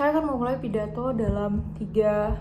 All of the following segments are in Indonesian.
Saya akan memulai pidato dalam 3,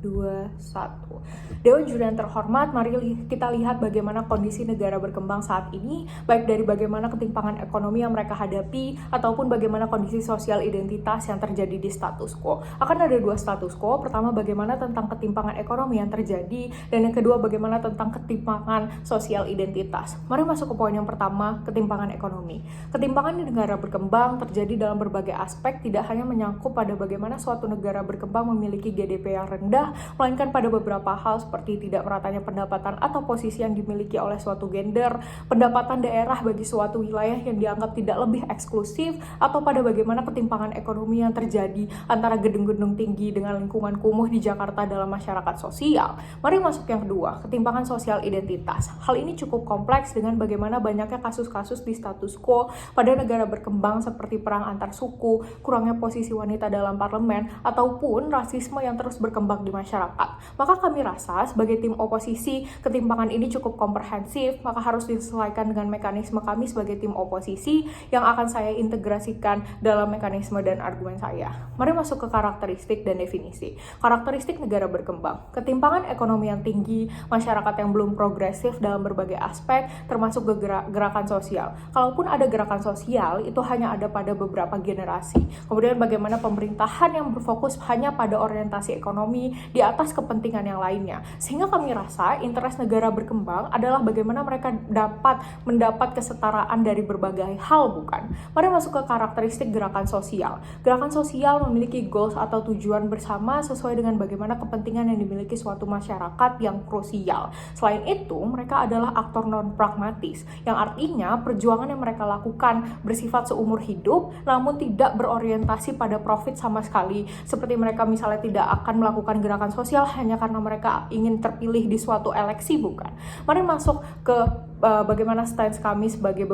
2, 1. Dewan Juri yang terhormat, mari kita lihat bagaimana kondisi negara berkembang saat ini, baik dari bagaimana ketimpangan ekonomi yang mereka hadapi, ataupun bagaimana kondisi sosial identitas yang terjadi di status quo. Akan ada dua status quo, pertama bagaimana tentang ketimpangan ekonomi yang terjadi, dan yang kedua bagaimana tentang ketimpangan sosial identitas. Mari masuk ke poin yang pertama, ketimpangan ekonomi. Ketimpangan di negara berkembang terjadi dalam berbagai aspek, tidak hanya menyangkut pada bagaimana suatu negara berkembang memiliki GDP yang rendah, melainkan pada beberapa hal seperti tidak meratanya pendapatan atau posisi yang dimiliki oleh suatu gender, pendapatan daerah bagi suatu wilayah yang dianggap tidak lebih eksklusif, atau pada bagaimana ketimpangan ekonomi yang terjadi antara gedung-gedung tinggi dengan lingkungan kumuh di Jakarta dalam masyarakat sosial. Mari masuk yang kedua, ketimpangan sosial identitas. Hal ini cukup kompleks dengan bagaimana banyaknya kasus-kasus di status quo pada negara berkembang seperti perang antar suku, kurangnya posisi wanita dalam parlemen, ataupun rasisme yang terus berkembang di masyarakat. Maka kami rasa sebagai tim oposisi, ketimpangan ini cukup komprehensif, maka harus disesuaikan dengan mekanisme kami sebagai tim oposisi yang akan saya integrasikan dalam mekanisme dan argumen saya. Mari masuk ke karakteristik dan definisi. Karakteristik negara berkembang. Ketimpangan ekonomi yang tinggi, masyarakat yang belum progresif dalam berbagai aspek, termasuk gerakan sosial. Kalaupun ada gerakan sosial, itu hanya ada pada beberapa generasi. Kemudian bagaimana pemerintahan yang berfokus hanya pada orientasi ekonomi di atas kepentingan yang lainnya. Sehingga kami rasa interest negara berkembang adalah bagaimana mereka dapat mendapat kesetaraan dari berbagai hal, bukan? Mari masuk ke karakteristik gerakan sosial. Gerakan sosial memiliki goals atau tujuan bersama sesuai dengan bagaimana kepentingan yang dimiliki suatu masyarakat yang krusial. Selain itu, mereka adalah aktor non-pragmatis, yang artinya perjuangan yang mereka lakukan bersifat seumur hidup, namun tidak berorientasi pada profit sama sekali. Seperti mereka misalnya tidak akan melakukan gerakan sosial hanya karena mereka ingin terpilih di suatu eleksi, bukan? Mari masuk ke bagaimana stance kami sebagai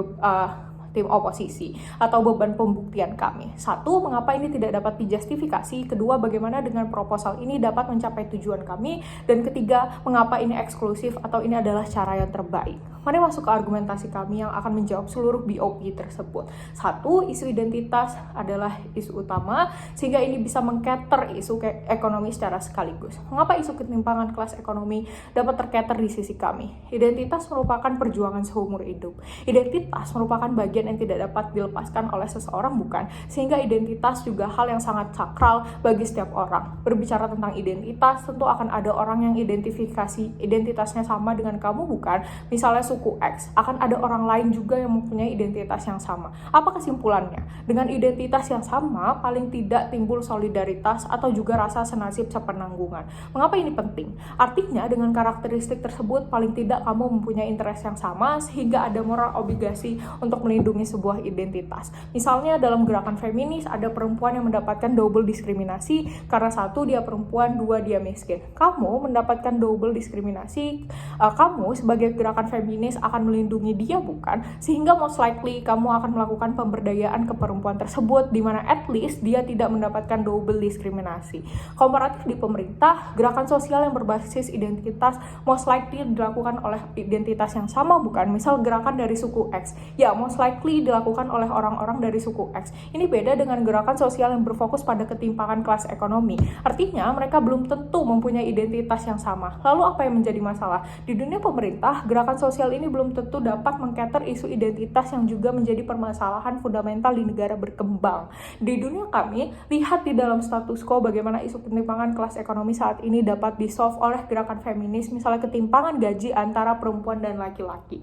tim oposisi atau beban pembuktian kami. Satu, mengapa ini tidak dapat dijustifikasi. Kedua, bagaimana dengan proposal ini dapat mencapai tujuan kami. Dan ketiga, mengapa ini eksklusif atau ini adalah cara yang terbaik. Mari masuk ke argumentasi kami yang akan menjawab seluruh BOP tersebut. Satu, isu identitas adalah isu utama sehingga ini bisa mengcater isu ekonomi secara sekaligus. Mengapa isu ketimpangan kelas ekonomi dapat tercater di sisi kami? Identitas merupakan perjuangan seumur hidup. Identitas merupakan bagian yang tidak dapat dilepaskan oleh seseorang, bukan? Sehingga identitas juga hal yang sangat sakral bagi setiap orang. Berbicara tentang identitas, tentu akan ada orang yang identifikasi identitasnya sama dengan kamu, bukan? Misalnya suku X, akan ada orang lain juga yang mempunyai identitas yang sama. Apa kesimpulannya? Dengan identitas yang sama, paling tidak timbul solidaritas atau juga rasa senasib sepenanggungan. Mengapa ini penting? Artinya, dengan karakteristik tersebut, paling tidak kamu mempunyai interest yang sama, sehingga ada moral obligasi untuk melindungi sebuah identitas. Misalnya dalam gerakan feminis, ada perempuan yang mendapatkan double diskriminasi karena satu, dia perempuan, dua, dia miskin. Kamu mendapatkan double diskriminasi, kamu sebagai gerakan feminis akan melindungi dia, bukan? Sehingga most likely kamu akan melakukan pemberdayaan ke perempuan tersebut, di mana at least dia tidak mendapatkan double diskriminasi. Komparatif di pemerintah, gerakan sosial yang berbasis identitas most likely dilakukan oleh identitas yang sama, bukan? Misal gerakan dari suku X, ya most likely dilakukan oleh orang-orang dari suku X. Ini beda dengan gerakan sosial yang berfokus pada ketimpangan kelas ekonomi. Artinya mereka belum tentu mempunyai identitas yang sama. Lalu apa yang menjadi masalah? Di dunia pemerintah, gerakan sosial ini belum tentu dapat mengcater isu identitas yang juga menjadi permasalahan fundamental di negara berkembang. Di dunia kami, lihat di dalam status quo bagaimana isu ketimpangan kelas ekonomi saat ini dapat di-solve oleh gerakan feminis, misalnya ketimpangan gaji antara perempuan dan laki-laki.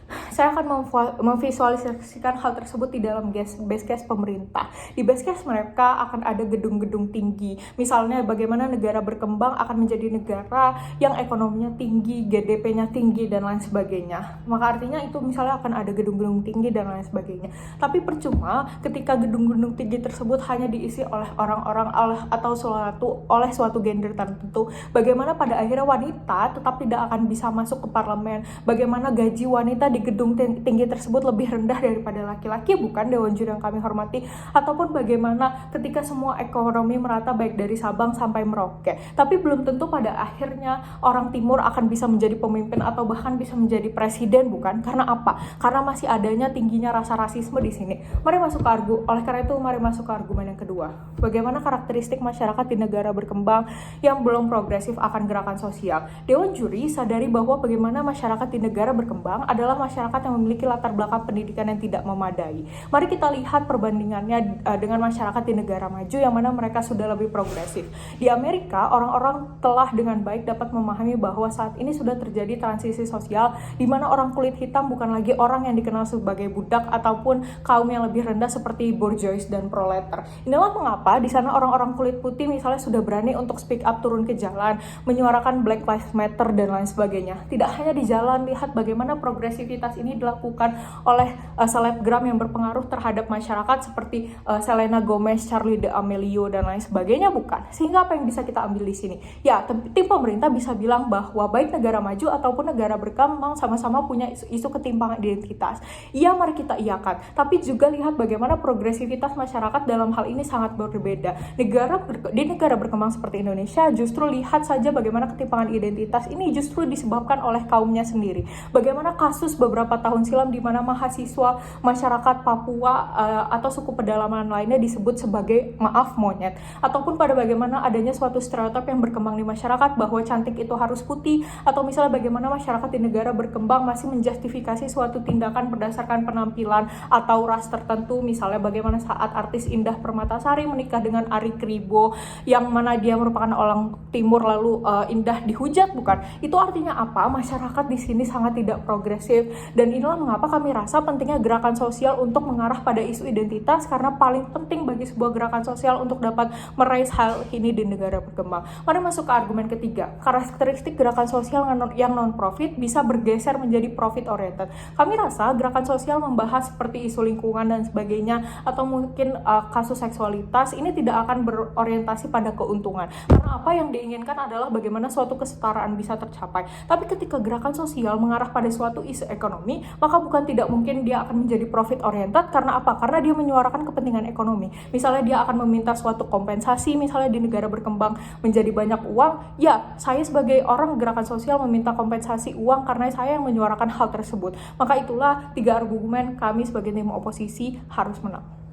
Saya akan memvisualisasikan hal tersebut di dalam base case pemerintah. Di base case mereka akan ada gedung-gedung tinggi. Misalnya bagaimana negara berkembang akan menjadi negara yang ekonominya tinggi, GDP-nya tinggi, dan lain sebagainya. Maka artinya itu misalnya akan ada gedung-gedung tinggi dan lain sebagainya. Tapi percuma ketika gedung-gedung tinggi tersebut hanya diisi oleh orang-orang atau oleh suatu gender tertentu. Bagaimana pada akhirnya wanita tetap tidak akan bisa masuk ke parlemen. Bagaimana gaji wanita di gedung tinggi tersebut lebih rendah daripada laki-laki, bukan Dewan Juri yang kami hormati? Ataupun bagaimana ketika semua ekonomi merata baik dari Sabang sampai Merauke, tapi belum tentu pada akhirnya orang timur akan bisa menjadi pemimpin atau bahkan bisa menjadi presiden, bukan? Karena apa? Karena masih adanya tingginya rasa rasisme di sini. Oleh karena itu mari masuk ke argumen yang kedua. Bagaimana karakteristik masyarakat di negara berkembang yang belum progresif akan gerakan sosial? Dewan Juri sadari bahwa bagaimana masyarakat di negara berkembang adalah masyarakat yang memiliki latar belakang pendidikan yang tidak memadai. Mari kita lihat perbandingannya dengan masyarakat di negara maju yang mana mereka sudah lebih progresif. Di Amerika, orang-orang telah dengan baik dapat memahami bahwa saat ini sudah terjadi transisi sosial di mana orang kulit hitam bukan lagi orang yang dikenal sebagai budak ataupun kaum yang lebih rendah seperti bourgeois dan proletar. Inilah mengapa di sana orang-orang kulit putih misalnya sudah berani untuk speak up, turun ke jalan, menyuarakan Black Lives Matter dan lain sebagainya. Tidak hanya di jalan, lihat bagaimana progresivitas ini dilakukan oleh selebgram yang berpengaruh terhadap masyarakat seperti Selena Gomez, Charli D'Amelio dan lain sebagainya, bukan? Sehingga apa yang bisa kita ambil di sini? Ya, tim pemerintah bisa bilang bahwa baik negara maju ataupun negara berkembang sama-sama punya isu ketimpangan identitas. Iya, mari kita iakan. Tapi juga lihat bagaimana progresivitas masyarakat dalam hal ini sangat berbeda. Di negara berkembang seperti Indonesia, justru lihat saja bagaimana ketimpangan identitas ini justru disebabkan oleh kaumnya sendiri. Bagaimana kasus beberapa tahun silam di mana mahasiswa masyarakat Papua atau suku pedalaman lainnya disebut sebagai maaf monyet, ataupun pada bagaimana adanya suatu stereotip yang berkembang di masyarakat bahwa cantik itu harus putih, atau misalnya bagaimana masyarakat di negara berkembang masih menjustifikasi suatu tindakan berdasarkan penampilan atau ras tertentu. Misalnya bagaimana saat artis Indah Permatasari menikah dengan Ari Kribo yang mana dia merupakan orang timur lalu Indah dihujat, bukan? Itu artinya apa? Masyarakat di sini sangat tidak progresif, dan inilah mengapa kami rasa pentingnya gerakan sosial untuk mengarah pada isu identitas, karena paling penting bagi sebuah gerakan sosial untuk dapat meraih hal ini di negara berkembang. Mari masuk ke argumen ketiga. Karakteristik gerakan sosial yang non-profit bisa bergeser menjadi profit oriented. Kami rasa gerakan sosial membahas seperti isu lingkungan dan sebagainya, atau mungkin kasus seksualitas, ini tidak akan berorientasi pada keuntungan. Karena apa yang diinginkan adalah bagaimana suatu kesetaraan bisa tercapai. Tapi ketika gerakan sosial mengarah pada suatu isu ekonomi, maka bukan tidak mungkin dia akan menjadi profit oriented. Karena apa? Karena dia menyuarakan kepentingan ekonomi. Misalnya dia akan meminta suatu kompensasi, misalnya di negara berkembang menjadi banyak uang, ya saya sebagai orang gerakan sosial meminta kompensasi uang karena saya yang menyuarakan hal tersebut. Maka itulah 3 argumen kami sebagai tim oposisi harus menang.